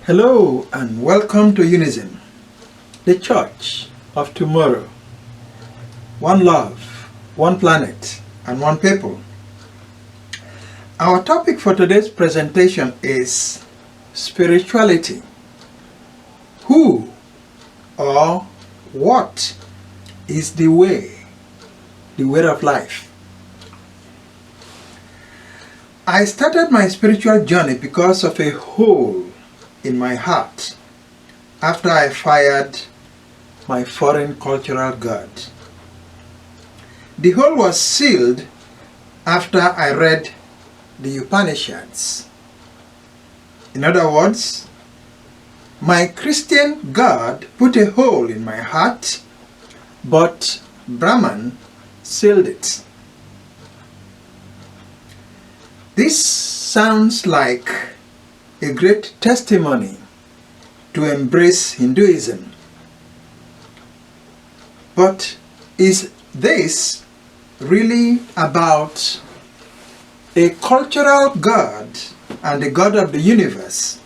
Hello and welcome to Unism, the Church of Tomorrow. One love, one planet, and one people. Our topic for today's presentation is spirituality. Who or what is the way of life? I started my spiritual journey because of a hole in my heart after I fired my foreign cultural god. The hole was sealed after I read the Upanishads. In other words, my Christian God put a hole in my heart, but Brahman sealed it. This sounds like a great testimony to embrace Hinduism. But is this really about a cultural God and the God of the universe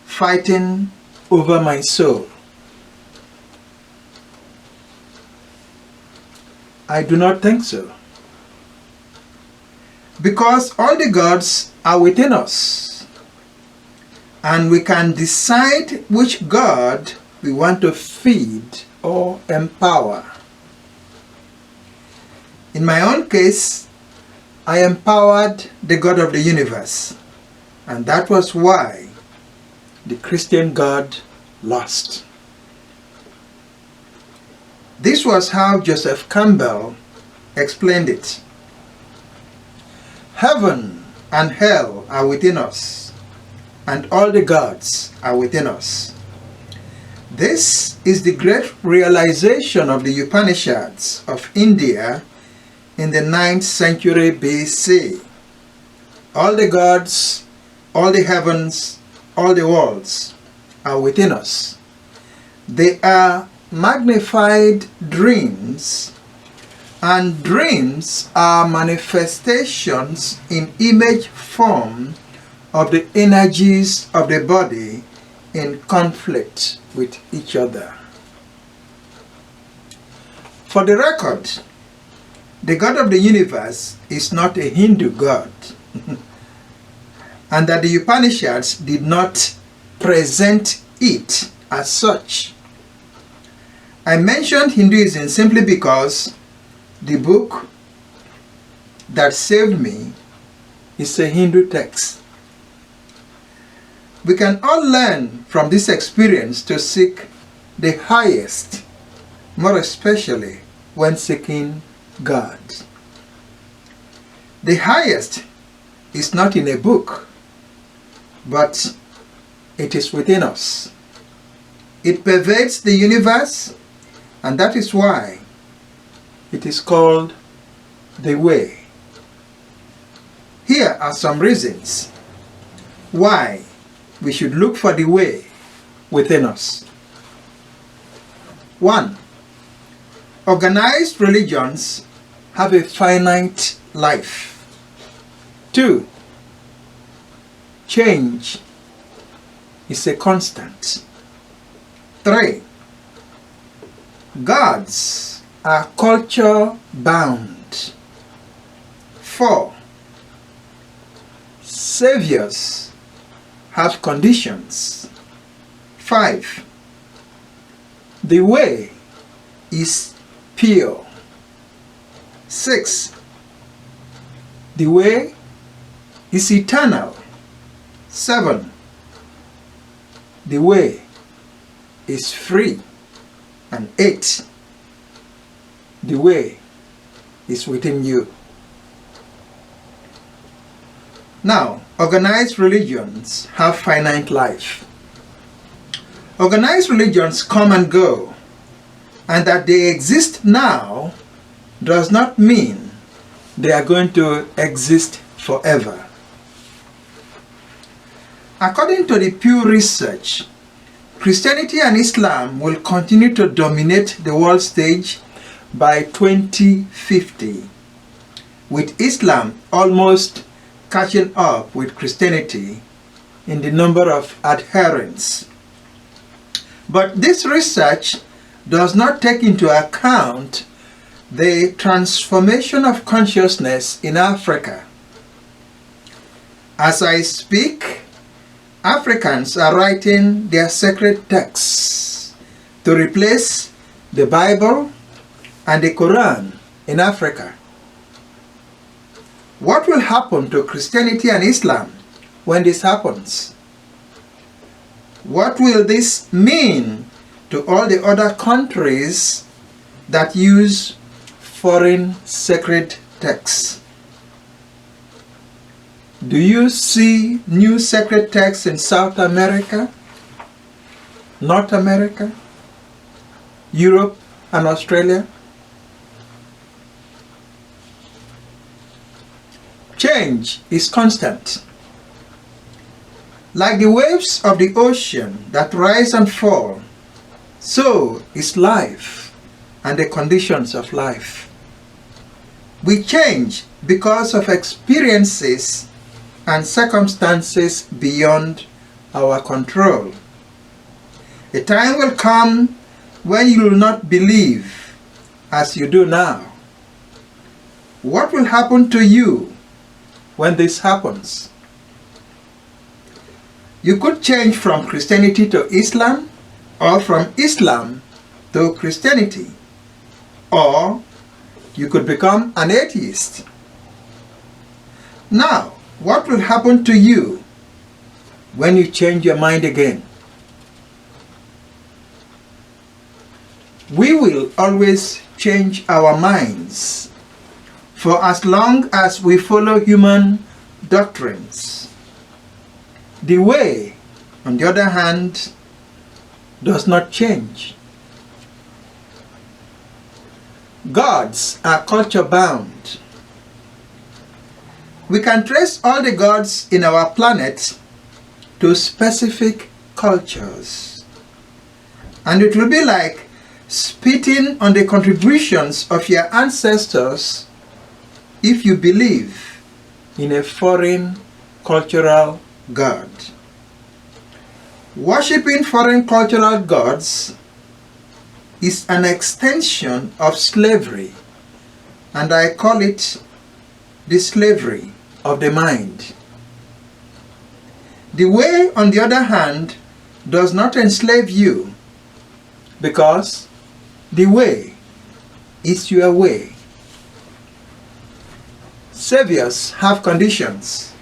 fighting over my soul? I do not think so. Because all the gods are within us, and we can decide which God we want to feed or empower. In my own case, I empowered the God of the universe, and that was why the Christian God lost. This was how Joseph Campbell explained it. Heaven and hell are within us, and all the gods are within us. This is the great realization of the Upanishads of India in the 9th century B.C. All the gods, all the heavens, all the worlds are within us. They are magnified dreams, and dreams are manifestations in image form of the energies of the body in conflict with each other. For the record, the God of the universe is not a Hindu God, and that the Upanishads did not present it as such. I mentioned Hinduism simply because the book that saved me is a Hindu text. We can all learn from this experience to seek the highest, more especially when seeking God. The highest is not in a book, but it is within us. It pervades the universe, and that is why it is called the way. Here are some reasons why we should look for the way within us. 1. Organized religions have a finite life. 2. Change is a constant. 3. Gods are culture bound. 4. Saviors have conditions. 5. The way is pure. 6. The way is eternal. 7. The way is free. And 8. The way is within you. Now, organized religions have finite life. Organized religions come and go, and that they exist now does not mean they are going to exist forever. According to the Pew Research, Christianity and Islam will continue to dominate the world stage by 2050, with Islam almost catching up with Christianity in the number of adherents. But this research does not take into account the transformation of consciousness in Africa. As I speak, Africans are writing their sacred texts to replace the Bible and the Quran in Africa. What will happen to Christianity and Islam when this happens? What will this mean to all the other countries that use foreign sacred texts? Do you see new sacred texts in South America, North America, Europe and Australia? Change is constant. Like the waves of the ocean that rise and fall, so is life and the conditions of life. We change because of experiences and circumstances beyond our control. A time will come when you will not believe as you do now. What will happen to you when this happens? You could change from Christianity to Islam, or from Islam to Christianity, or you could become an atheist. Now, what will happen to you when you change your mind again? We will always change our minds for as long as we follow human doctrines. The way, on the other hand, does not change. Gods are culture bound. We can trace all the gods in our planet to specific cultures. And it will be like spitting on the contributions of your ancestors if you believe in a foreign cultural god. Worshipping foreign cultural gods is an extension of slavery, and I call it the slavery of the mind. The way, on the other hand, does not enslave you, because the way is your way. Saviors have conditions.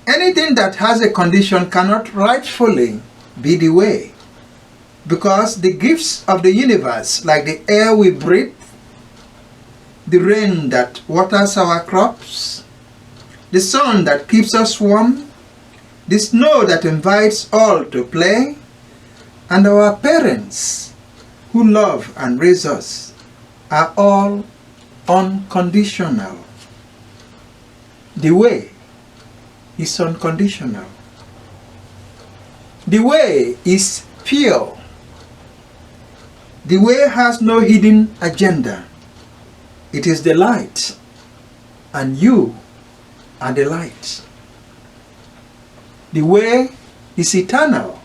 Anything that has a condition cannot rightfully be the way, because the gifts of the universe, like the air we breathe, the rain that waters our crops, the sun that keeps us warm, the snow that invites all to play, and our parents who love and raise us, are all unconditional. The way is unconditional. The way is pure. The way has no hidden agenda. It is the light, and you are the light. The way is eternal.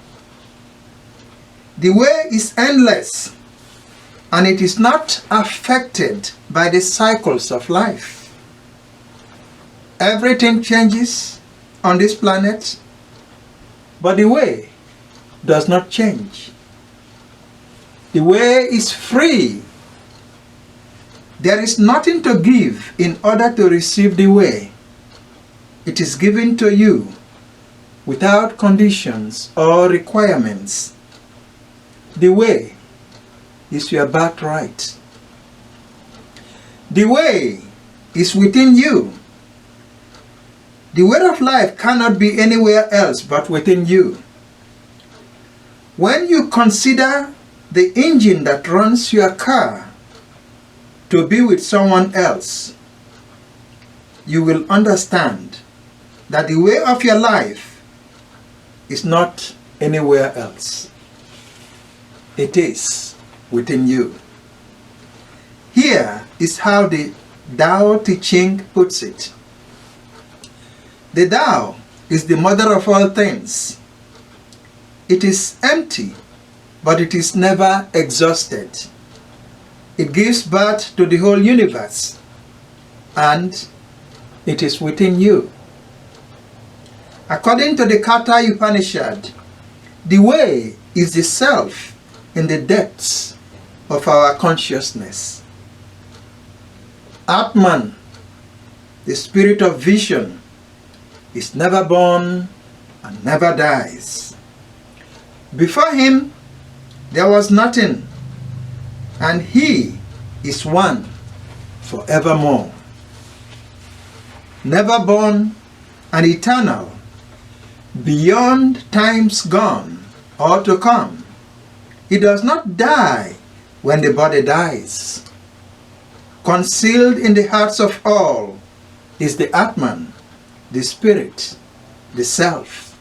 The way is endless, and it is not affected by the cycles of life. Everything changes on this planet, but the way does not change. The way is free. There is nothing to give in order to receive the way. It is given to you without conditions or requirements. The way is your birthright. The way is within you. The way of life cannot be anywhere else but within you. When you consider the engine that runs your car to be with someone else, you will understand that the way of your life is not anywhere else. It is within you. Here is how the Tao Te Ching puts it. The Tao is the mother of all things. It is empty, but it is never exhausted. It gives birth to the whole universe, and it is within you. According to the Katha Upanishad, the way is the self in the depths of our consciousness. Atman, the spirit of vision, is never born and never dies. Before him there was nothing, and he is one forevermore. Never born and eternal, beyond times gone or to come. He does not die when the body dies. Concealed in the hearts of all is the Atman, the spirit, the self.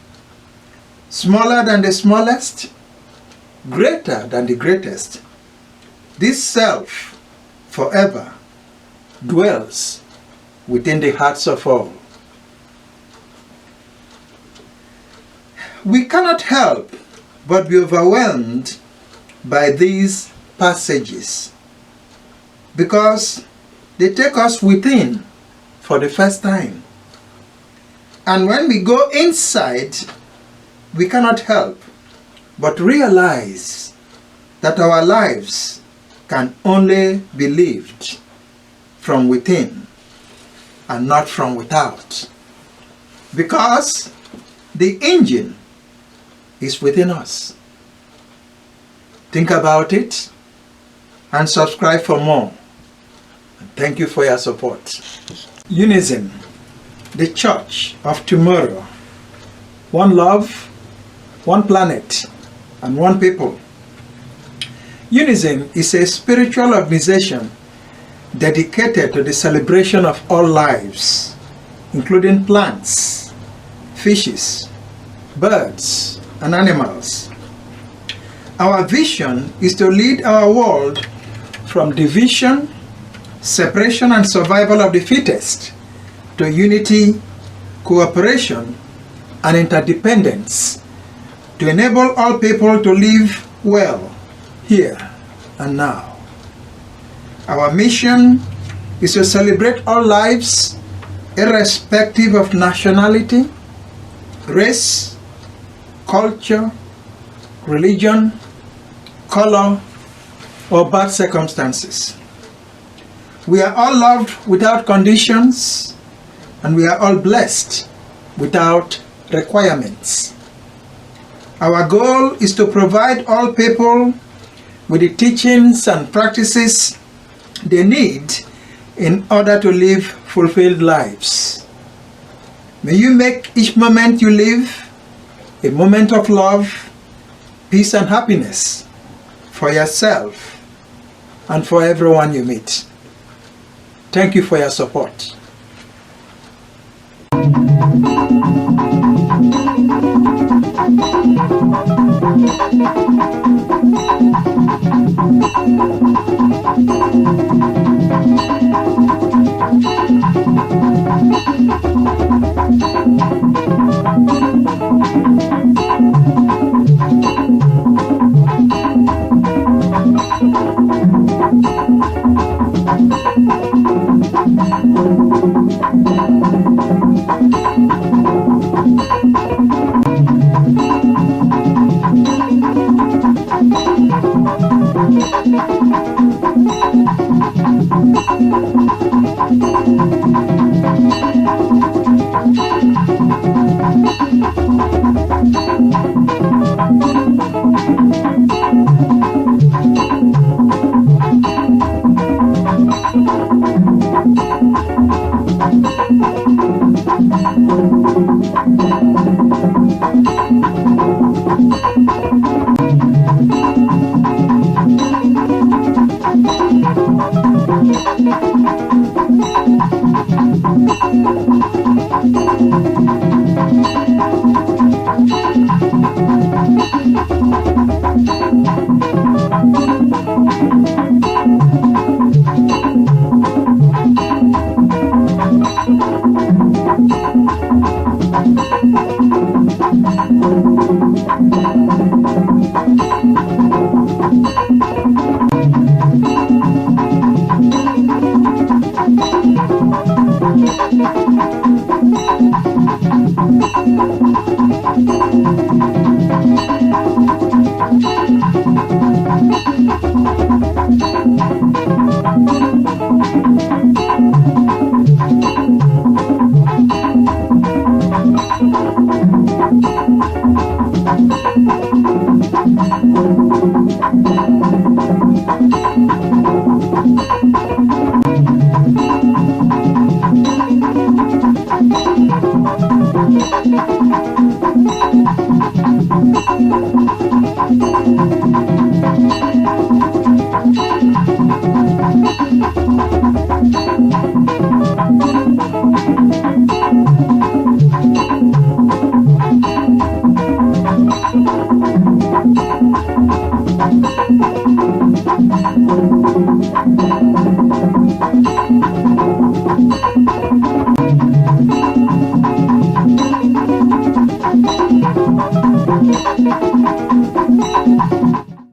Smaller than the smallest, greater than the greatest, this self forever dwells within the hearts of all. We cannot help but be overwhelmed by these passages because they take us within for the first time. And when we go inside, we cannot help but realize that our lives can only be lived from within and not from without, because the engine is within us. Think about it and subscribe for more. And thank you for your support. Unison, the church of tomorrow. One love, one planet, and one people. Unison is a spiritual organization dedicated to the celebration of all lives, including plants, fishes, birds, and animals. Our vision is to lead our world from division, separation, and survival of the fittest to unity, cooperation, and interdependence, to enable all people to live well here and now. Our mission is to celebrate all lives irrespective of nationality, race, culture, religion, color, or bad circumstances. We are all loved without conditions, and we are all blessed without requirements. Our goal is to provide all people with the teachings and practices they need in order to live fulfilled lives. May you make each moment you live a moment of love, peace, and happiness for yourself and for everyone you meet. Thank you for your support.